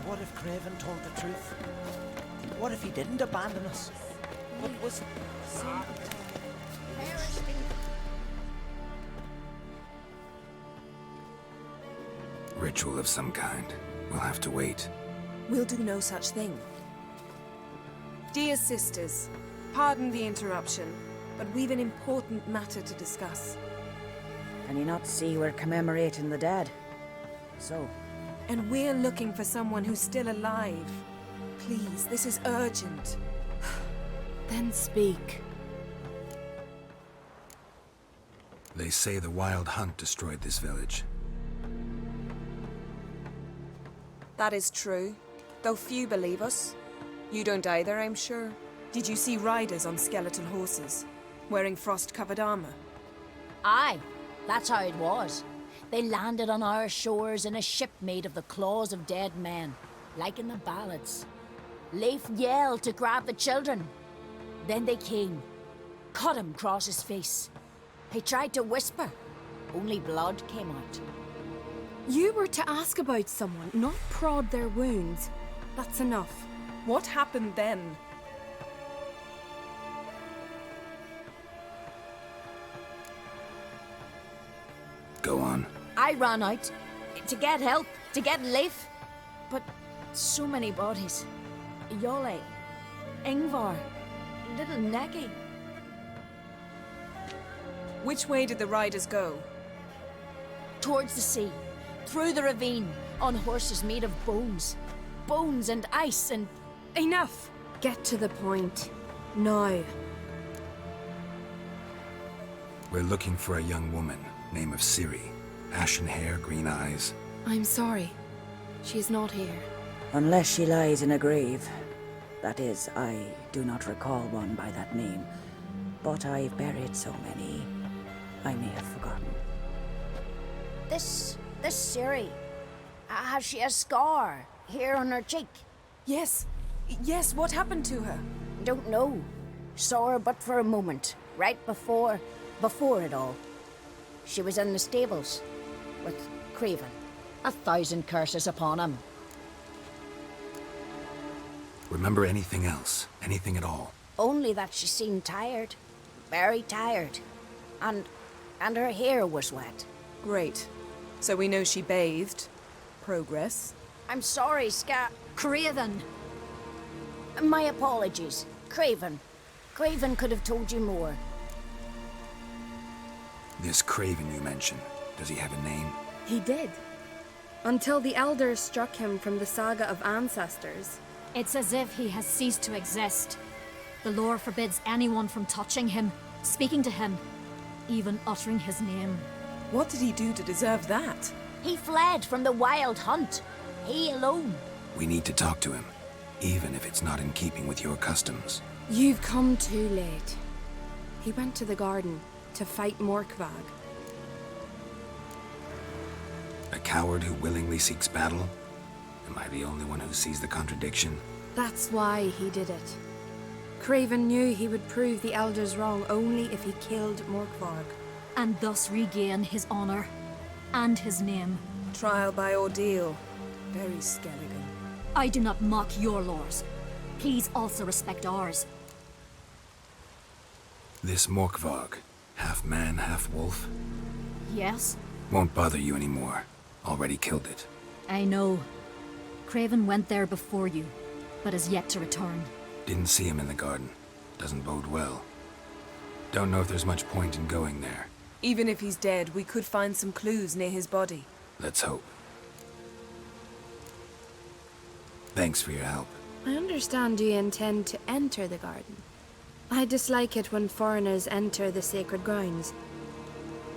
What if Craven told the truth? What if he didn't abandon us? What was it? Ritual of some kind. We'll have to wait. We'll do no such thing. Dear sisters, pardon the interruption, but we've an important matter to discuss. Can you not see we're commemorating the dead? So? And we're looking for someone who's still alive. Please, this is urgent. Then speak. They say the wild hunt destroyed this village. That is true, though few believe us. You don't either, I'm sure. Did you see riders on skeleton horses, wearing frost-covered armor? Aye, that's how it was. They landed on our shores in a ship made of the claws of dead men, like in the ballads. Leif yelled to grab the children. Then they came, cut him across his face. He tried to whisper, only blood came out. You were to ask about someone, not prod their wounds. That's enough. What happened then? Go on. I ran out to get help, to get Leif. But so many bodies. Yole, Ingvar, little Necky. Which way did the riders go? Towards the sea, through the ravine, on horses made of bones. Bones and ice and... Enough! Get to the point. Now. We're looking for a young woman, name of Ciri. Ashen hair, green eyes. I'm sorry. She is not here. Unless she lies in a grave. That is, I do not recall one by that name. But I've buried so many, I may have forgotten. This Ciri, has she a scar here on her cheek? Yes, what happened to her? Don't know. Saw her but for a moment, right before it all. She was in the stables with Craven. 1,000 curses upon him. Remember anything else? Anything at all? Only that she seemed tired. Very tired. And her hair was wet. Great. So we know she bathed. Progress. I'm sorry, Craven! My apologies. Craven. Craven could have told you more. This Craven you mentioned, does he have a name? He did. Until the elders struck him from the saga of ancestors. It's as if he has ceased to exist. The lore forbids anyone from touching him, speaking to him, even uttering his name. What did he do to deserve that? He fled from the wild hunt. He alone. We need to talk to him, even if it's not in keeping with your customs. You've come too late. He went to the garden to fight Morkvag. A coward who willingly seeks battle? Am I the only one who sees the contradiction? That's why he did it. Craven knew he would prove the elders wrong only if he killed Morkvag. And thus regain his honor and his name. Trial by ordeal. Very Skelligan. I do not mock your laws. Please also respect ours. This Morkvag, half man, half wolf, Yes? won't bother you anymore. Already killed it. I know. Craven went there before you, but is yet to return. Didn't see him in the garden. Doesn't bode well. Don't know if there's much point in going there. Even if he's dead, we could find some clues near his body. Let's hope. Thanks for your help. I understand you intend to enter the garden. I dislike it when foreigners enter the sacred grounds.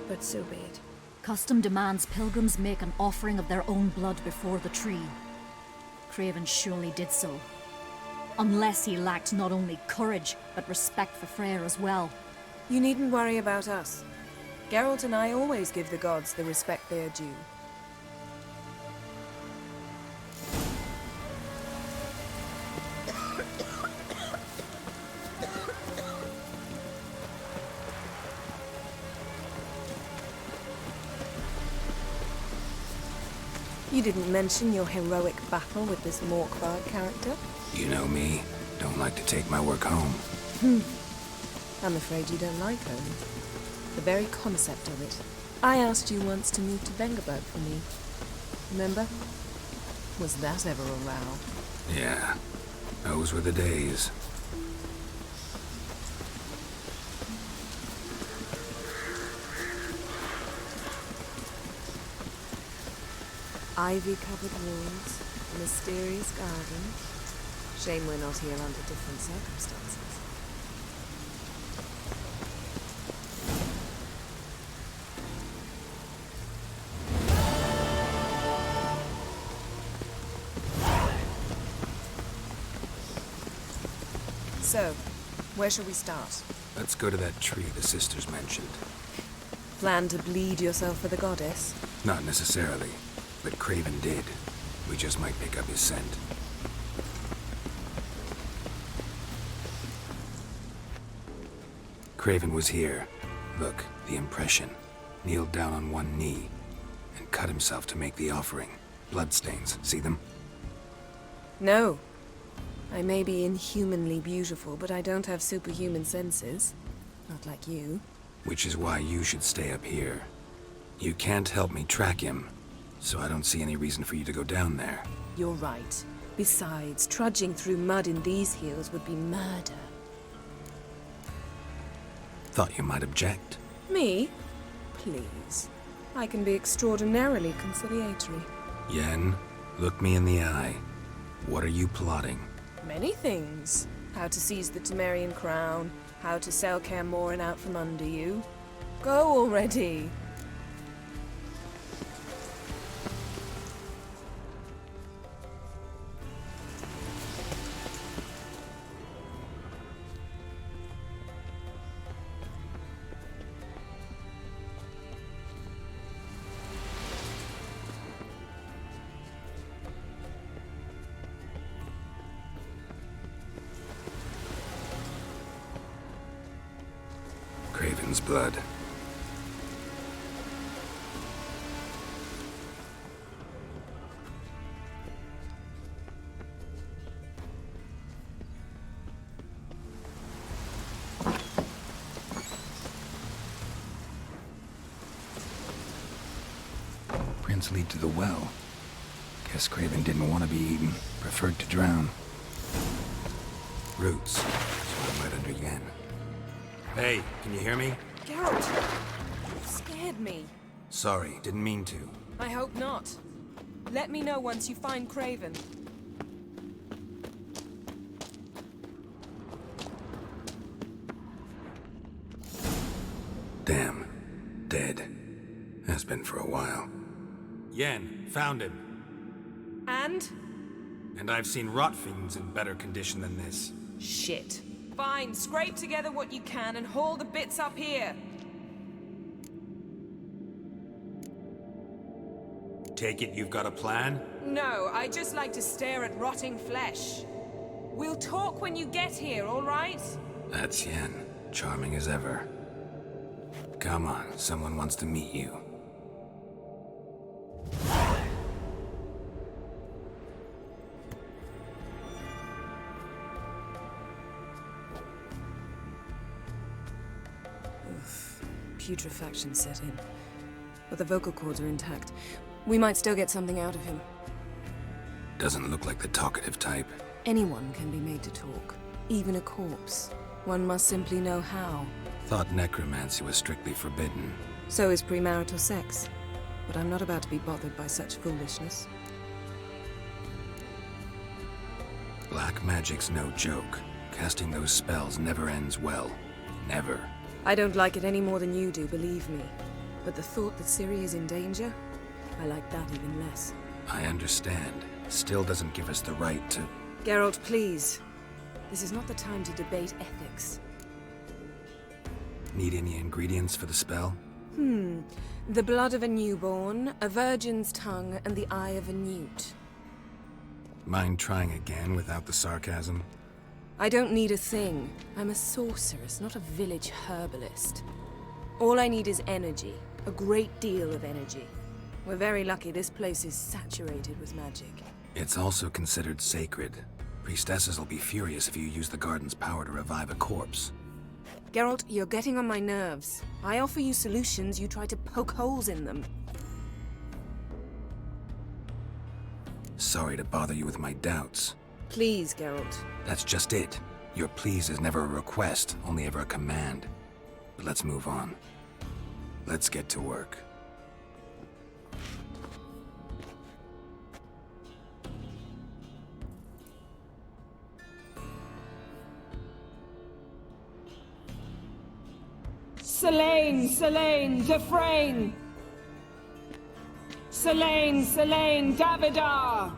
But so be it. Custom demands pilgrims make an offering of their own blood before the tree. Craven surely did so. Unless he lacked not only courage, but respect for Freya as well. You needn't worry about us. Geralt and I always give the gods the respect they are due. You didn't mention your heroic battle with this Morkbard character. You know me. Don't like to take my work home. I'm afraid you don't like home. The very concept of it. I asked you once to move to Vengerberg for me. Remember? Was that ever a row? Yeah. Those were the days. Ivy-covered walls, mysterious garden. Shame we're not here under different circumstances. So, where shall we start? Let's go to that tree the sisters mentioned. Plan to bleed yourself for the goddess? Not necessarily, but Craven did. We just might pick up his scent. Craven was here. Look, the impression. Kneeled down on one knee and cut himself to make the offering. Bloodstains, see them? No. I may be inhumanly beautiful, but I don't have superhuman senses. Not like you. Which is why you should stay up here. You can't help me track him, so I don't see any reason for you to go down there. You're right. Besides, trudging through mud in these heels would be murder. Thought you might object. Me? Please. I can be extraordinarily conciliatory. Yen, look me in the eye. What are you plotting? Many things. How to seize the Temerian crown, how to sell Kaer Morhen out from under you. Go already! Craven's blood. Prints lead to the well. Guess Craven didn't want to be eaten. Preferred to drown. Roots. So I'm right under Yen. Hey, can you hear me? Geralt! You scared me. Sorry, didn't mean to. I hope not. Let me know once you find Craven. Damn. Dead. Has been for a while. Yen, found him. And? And I've seen rot fiends in better condition than this. Shit. Fine, scrape together what you can and haul the bits up here. Take it you've got a plan? No, I just like to stare at rotting flesh. We'll talk when you get here, all right? That's Yen. Charming as ever. Come on, someone wants to meet you. Putrefaction set in. But the vocal cords are intact. We might still get something out of him. Doesn't look like the talkative type. Anyone can be made to talk. Even a corpse. One must simply know how. Thought necromancy was strictly forbidden. So is premarital sex. But I'm not about to be bothered by such foolishness. Black magic's no joke. Casting those spells never ends well. Never. I don't like it any more than you do, believe me. But the thought that Ciri is in danger, I like that even less. I understand. Still doesn't give us the right to... Geralt, please. This is not the time to debate ethics. Need any ingredients for the spell? The blood of a newborn, a virgin's tongue, and the eye of a newt. Mind trying again without the sarcasm? I don't need a thing. I'm a sorceress, not a village herbalist. All I need is energy. A great deal of energy. We're very lucky this place is saturated with magic. It's also considered sacred. Priestesses will be furious if you use the garden's power to revive a corpse. Geralt, you're getting on my nerves. I offer you solutions, you try to poke holes in them. Sorry to bother you with my doubts. Please, Geralt. That's just it. Your please is never a request, only ever a command. But let's move on. Let's get to work. Selene, Selene, Defrain! Selene, Selene, Davidar!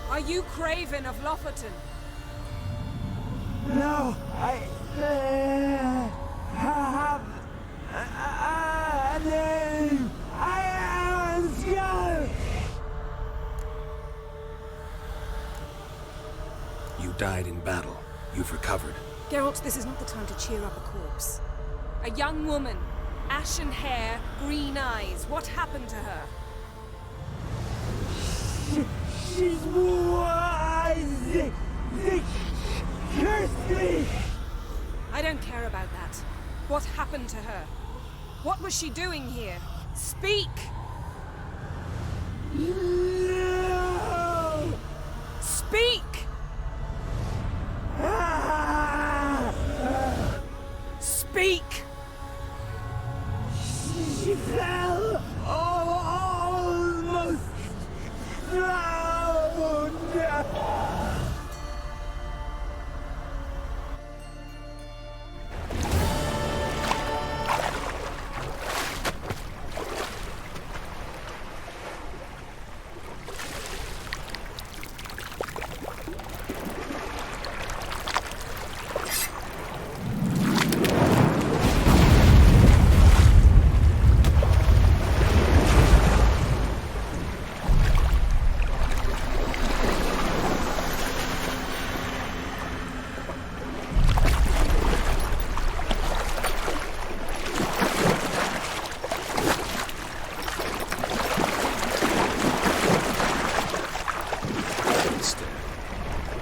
Are you Craven of Lofoten? No, I have a name. I am Geralt. You died in battle. You've recovered. Geralt, this is not the time to cheer up a corpse. A young woman, ashen hair, green eyes. What happened to her? She's wise. They cursed me. I don't care about that. What happened to her? What was she doing here? Speak! No. Speak! Speak! She fell almost drowned.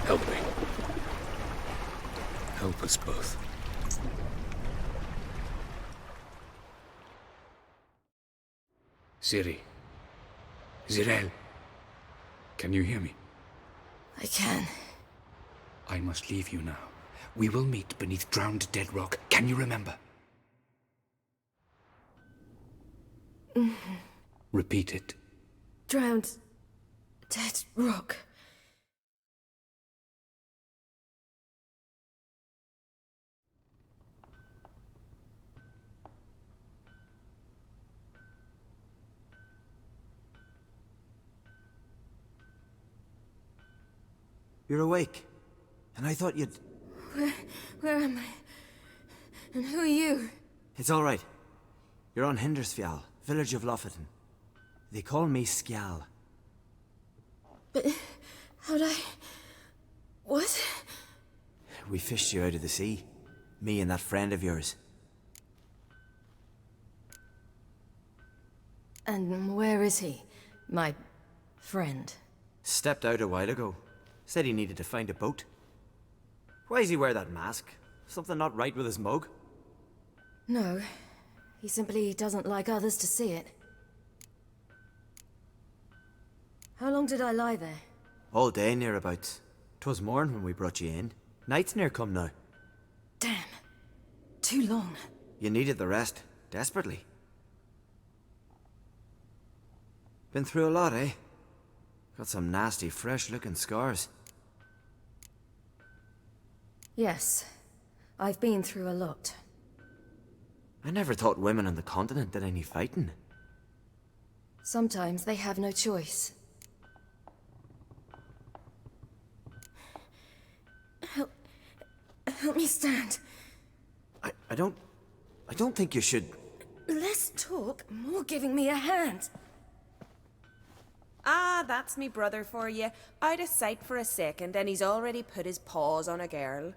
Help me. Help us both. Ciri. Zirel. Can you hear me? I can. I must leave you now. We will meet beneath drowned dead rock. Can you remember? Repeat it. Drowned. Dead rock. You're awake, and I thought you'd... Where am I? And who are you? It's all right. You're on Hindersfjall, village of Lofoten. They call me Skjal. But how'd I... What? We fished you out of the sea. Me and that friend of yours. And where is he? My friend. Stepped out a while ago. Said he needed to find a boat. Why does he wear that mask? Something not right with his mug? No. He simply doesn't like others to see it. How long did I lie there? All day nearabouts. 'Twas morn when we brought you in. Night's near come now. Damn. Too long. You needed the rest, desperately. Been through a lot, eh? Got some nasty, fresh-looking scars. Yes. I've been through a lot. I never thought women on the continent did any fighting. Sometimes they have no choice. Help me stand. I don't think you should... Less talk, more giving me a hand. Ah, that's me brother for you. Out of sight for a second, and he's already put his paws on a girl.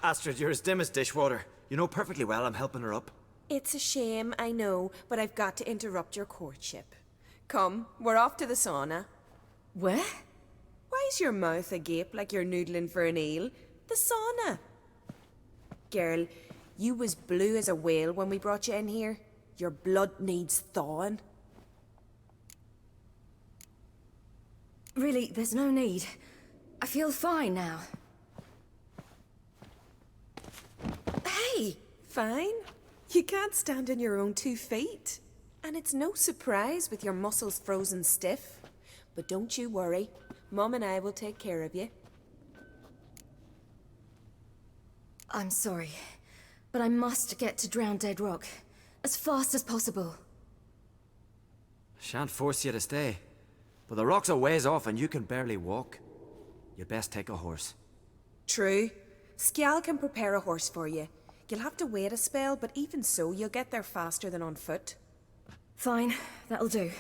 Astrid, you're as dim as dishwater. You know perfectly well I'm helping her up. It's a shame, I know, but I've got to interrupt your courtship. Come, we're off to the sauna. Where? Why's your mouth agape like you're noodling for an eel? The sauna. Girl, you was blue as a whale when we brought you in here. Your blood needs thawing. Really, there's no need. I feel fine now. Hey, fine. You can't stand on your own 2 feet. And it's no surprise with your muscles frozen stiff. But don't you worry. Mum and I will take care of you. I'm sorry, but I must get to Drowned Dead Rock as fast as possible. Shan't force you to stay. But the rock's a ways off and you can barely walk. You'd best take a horse. True. Skjal can prepare a horse for you. You'll have to wait a spell, but even so, you'll get there faster than on foot. Fine, that'll do.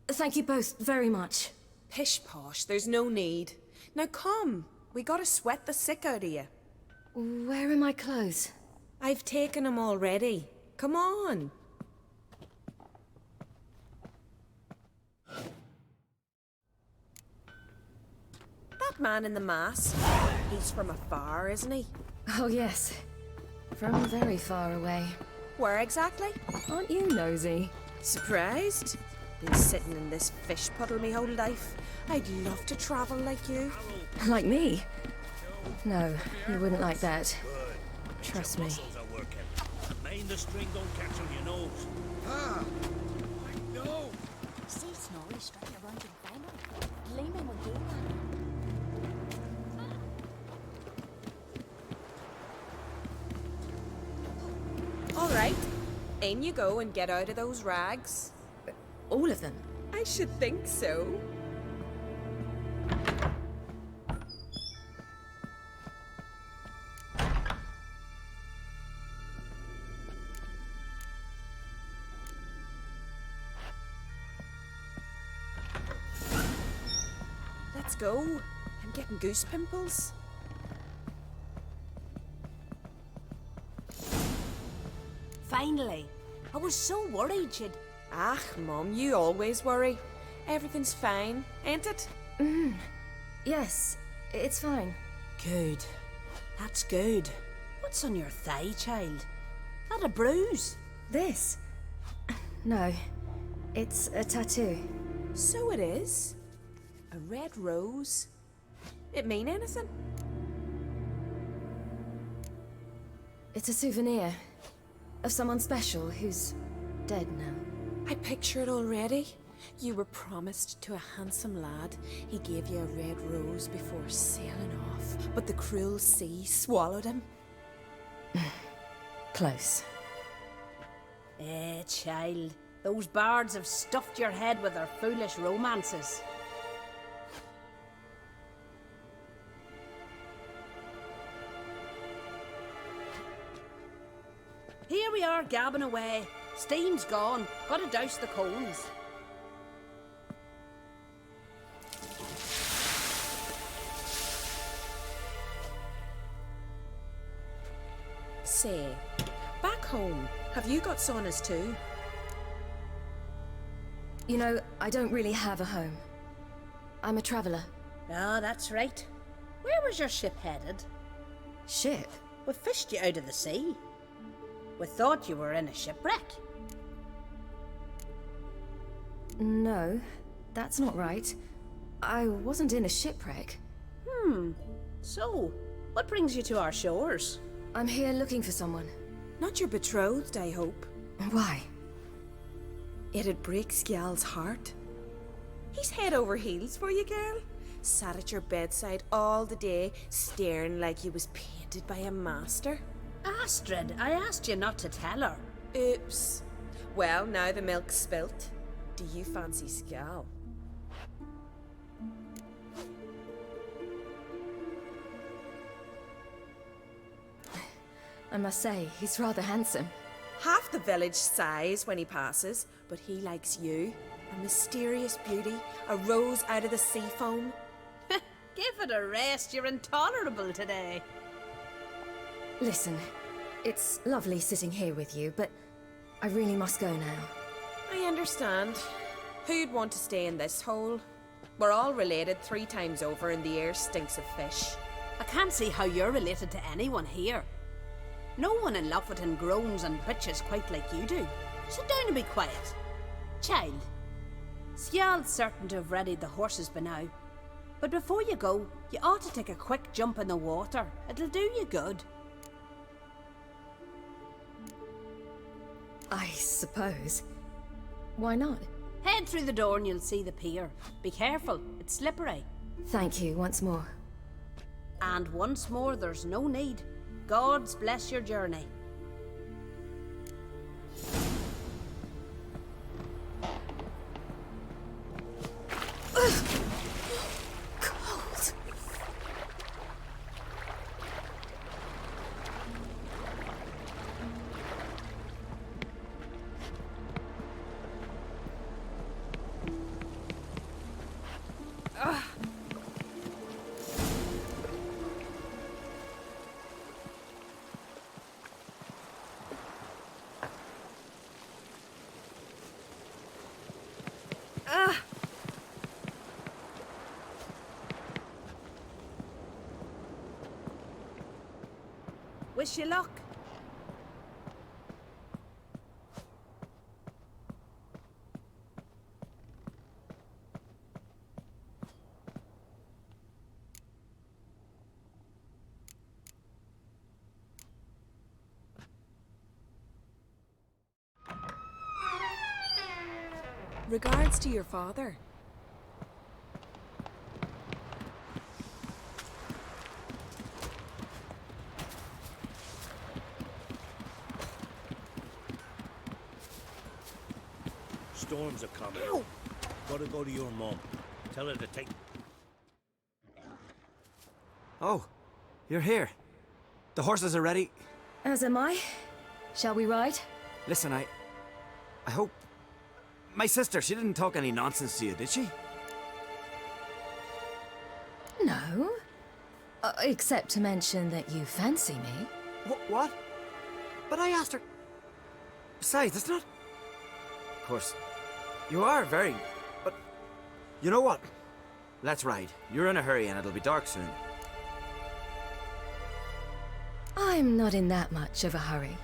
Thank you both very much. Pish-posh, there's no need. Now come, we gotta sweat the sick out of you. Where are my clothes? I've taken them already. Come on. That man in the mask, he's from afar, isn't he? Oh yes, from very far away. Where exactly? Aren't you nosy? Surprised? Been sitting in this fish puddle me whole life. I'd love to travel like you. Like me? No, you wouldn't like that. Trust me. Mind the string don't catch on your nose. Ah! No! See Snorri strike around your banner, gleaming with daylight. All right, in you go and get out of those rags. All of them? I should think so. Let's go. I'm getting goose pimples. Finally. I was so worried you'd... Ah, Mum, you always worry. Everything's fine, ain't it? Yes, it's fine. Good. That's good. What's on your thigh, child? That a bruise? This? No, it's a tattoo. So it is. A red rose. It mean anything? It's a souvenir of someone special who's dead now. I picture it already. You were promised to a handsome lad. He gave you a red rose before sailing off, but the cruel sea swallowed him. Close. Child. Those bards have stuffed your head with their foolish romances. Here we are, gabbing away. Steam's gone. Gotta douse the coals. Say, back home, have you got saunas too? You know, I don't really have a home. I'm a traveller. Oh, that's right. Where was your ship headed? Ship? We fished you out of the sea. We thought you were in a shipwreck. No, that's not right. I wasn't in a shipwreck. So, what brings you to our shores? I'm here looking for someone. Not your betrothed, I hope. Why? It'd break Skjal's heart. He's head over heels for you, girl. Sat at your bedside all the day, staring like he was painted by a master. Astrid, I asked you not to tell her. Oops. Well, now the milk's spilt. Do you fancy Skjal? I must say, he's rather handsome. Half the village sighs when he passes, but he likes you. A mysterious beauty, a rose out of the sea foam. Give it a rest, you're intolerable today. Listen, it's lovely sitting here with you, but I really must go now. I understand. Who'd want to stay in this hole? We're all related 3 times over and the air stinks of fish. I can't see how you're related to anyone here. No one in Lofoten groans and bitches quite like you do. Sit down and be quiet. Child, Sjal's certain to have readied the horses by now. But before you go, you ought to take a quick jump in the water. It'll do you good. I suppose. Why not? Head through the door and you'll see the pier. Be careful, it's slippery. Thank you once more. And once more, there's no need. Gods bless your journey. Cold. Wish you luck. Regards to your father. Storms are coming. Gotta go to your mum. Tell her to take... Oh, you're here. The horses are ready. As am I. Shall we ride? Listen, I hope... My sister, she didn't talk any nonsense to you, did she? No. Except to mention that you fancy me. What? But I asked her... Besides, it's not... Of course, you are very... But... You know what? Let's ride. You're in a hurry and it'll be dark soon. I'm not in that much of a hurry.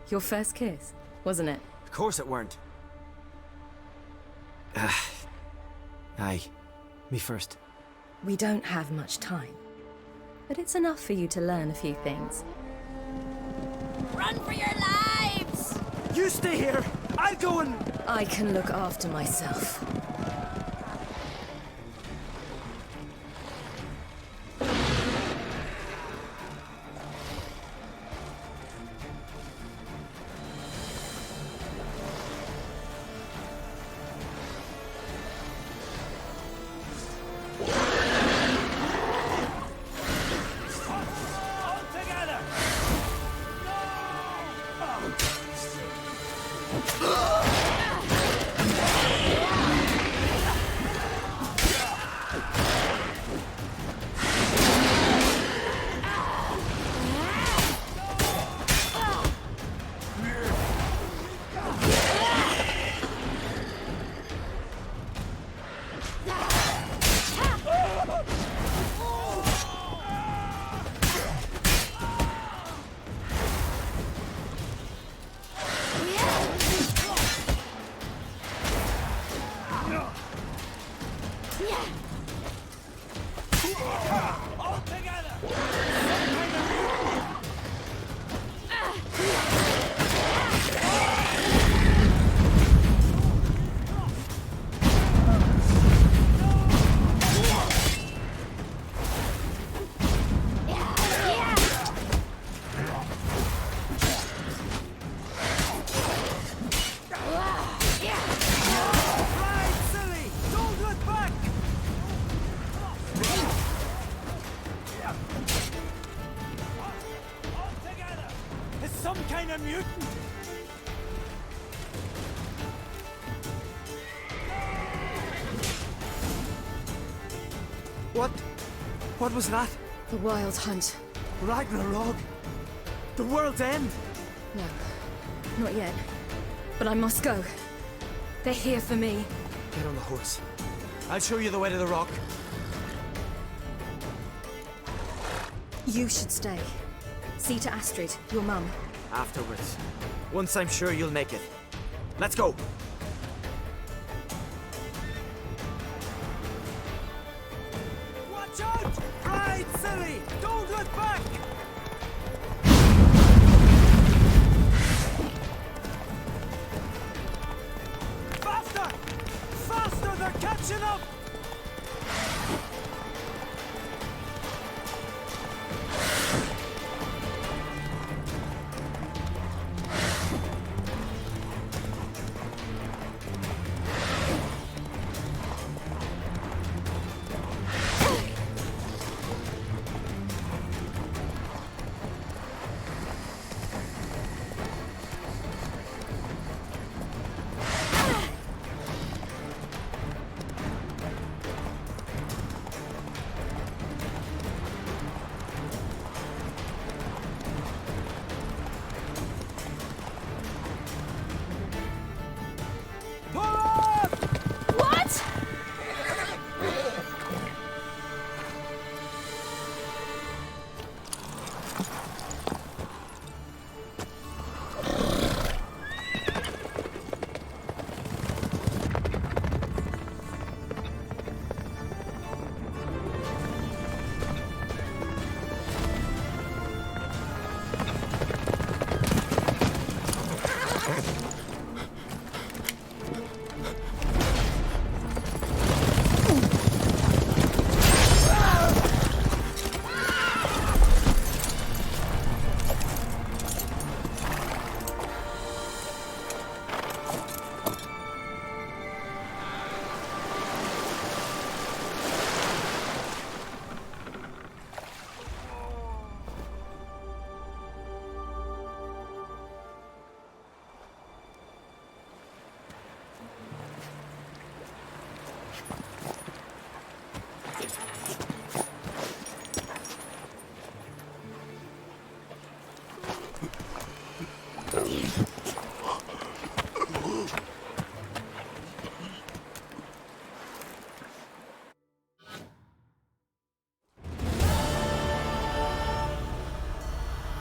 Your first kiss, wasn't it? Of course it weren't. Aye. Me first. We don't have much time. But it's enough for you to learn a few things. Run for your lives! You stay here! I'll go and... I can look after myself. What? What was that? The Wild Hunt. Ragnarok? The world's end? No, not yet. But I must go. They're here for me. Get on the horse. I'll show you the way to the rock. You should stay. See to Astrid, your mum. Afterwards. Once I'm sure you'll make it. Let's go! Watch out! Ride, Ciri! Don't look back! Faster! Faster! They're catching up!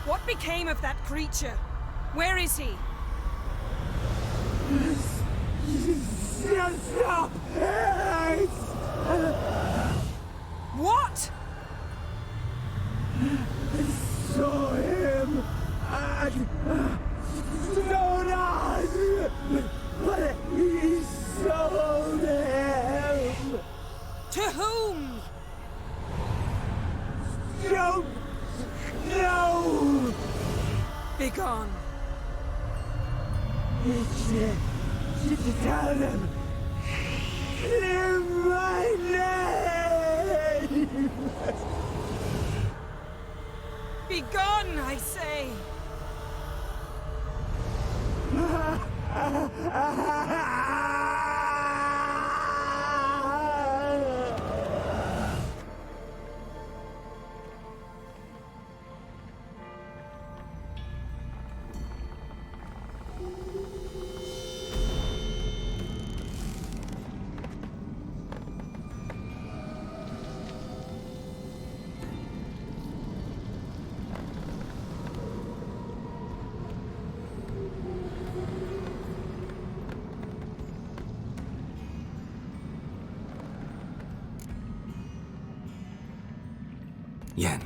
What became of that creature? Where is he? What? Saw him at Snowdon, but he sold him. To whom? Don't know. Begone. Tell them. Clear my name. Begone, I say. Yen,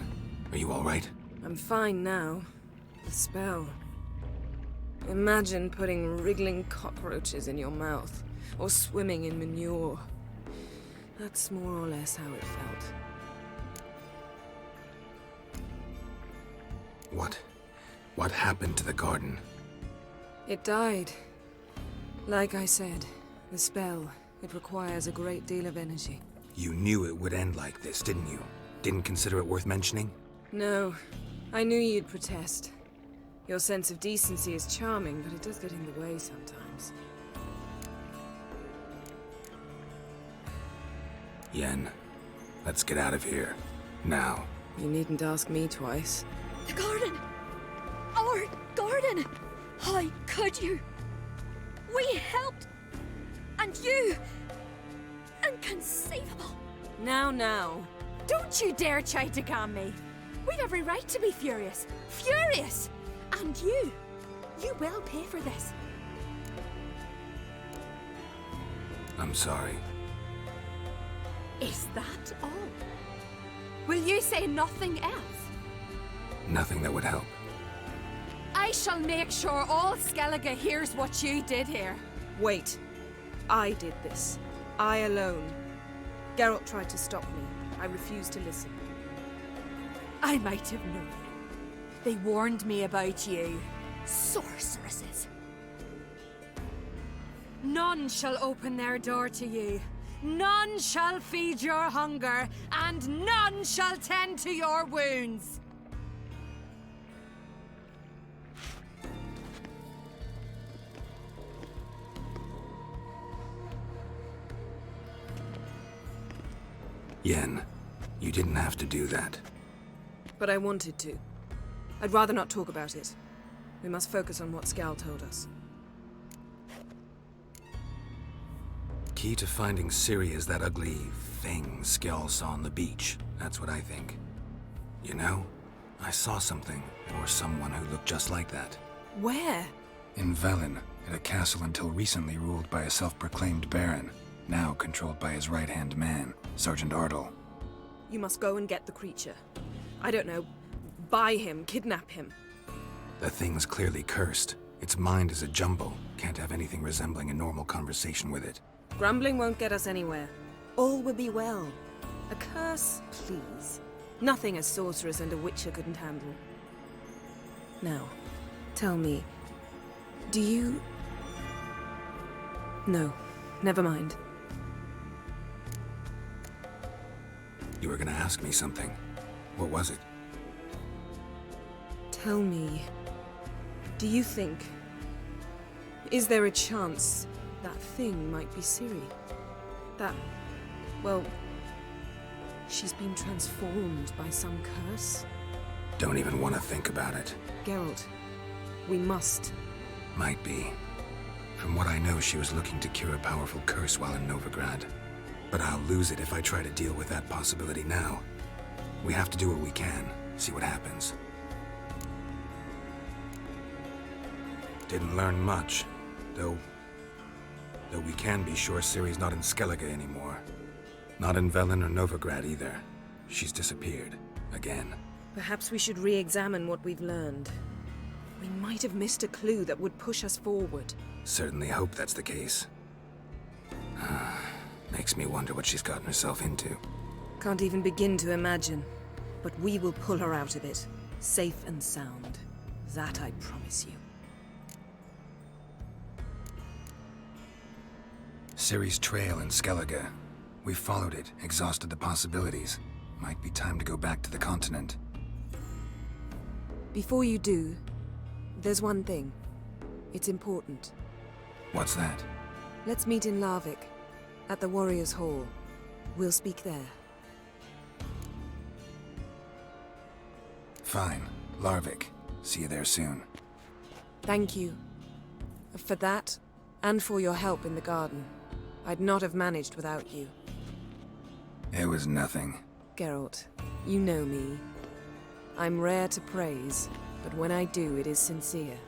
are you all right? I'm fine now. The spell. Imagine putting wriggling cockroaches in your mouth, or swimming in manure. That's more or less how it felt. What happened to the garden? It died. Like I said, the spell, it requires a great deal of energy. You knew it would end like this, didn't you? Didn't consider it worth mentioning? No, I knew you'd protest. Your sense of decency is charming, but it does get in the way sometimes. Yen, Let's get out of here. Now. You needn't ask me twice. The garden! Our garden! How could you? We helped! And you! Inconceivable! Now. Don't you dare try to calm me. We've every right to be furious. Furious! And you will pay for this. I'm sorry. Is that all? Will you say nothing else? Nothing that would help. I shall make sure all Skellige hears what you did here. Wait. I did this. I alone. Geralt tried to stop me. I refused to listen. I might have known. They warned me about you. Sorceresses. None shall open their door to you. None shall feed your hunger, and none shall tend to your wounds. Yen, you didn't have to do that. But I wanted to. I'd rather not talk about it. We must focus on what Scal told us. Key to finding Ciri is that ugly thing Skjall saw on the beach. That's what I think. You know, I saw something, or someone who looked just like that. Where? In Velen, at a castle until recently ruled by a self-proclaimed baron, now controlled by his right-hand man, Sergeant Ardle. You must go and get the creature. I don't know, buy him, kidnap him. The thing's clearly cursed. Its mind is a jumble. Can't have anything resembling a normal conversation with it. Grumbling won't get us anywhere. All will be well. A curse, please. Nothing a sorceress and a witcher couldn't handle. Now, tell me, do you... No, never mind. You were gonna ask me something. What was it? Tell me, do you think... Is there a chance that thing might be Ciri? That... well... she's been transformed by some curse? Don't even want to think about it. Geralt, we must. Might be. From what I know, she was looking to cure a powerful curse while in Novigrad. But I'll lose it if I try to deal with that possibility now. We have to do what we can, see what happens. Didn't learn much, though we can be sure Ciri's not in Skellige anymore. Not in Velen or Novigrad either. She's disappeared. Again. Perhaps we should re-examine what we've learned. We might have missed a clue that would push us forward. Certainly hope that's the case. Makes me wonder what she's gotten herself into. Can't even begin to imagine. But we will pull her out of it. Safe and sound. That I promise you. Ciri's trail in Skellige. We followed it, exhausted the possibilities. Might be time to go back to the continent. Before you do, there's one thing. It's important. What's that? Let's meet in Larvik, at the Warriors' Hall. We'll speak there. Fine. Larvik. See you there soon. Thank you. For that, and for your help in the garden. I'd not have managed without you. It was nothing. Geralt, you know me. I'm rare to praise, but when I do, it is sincere.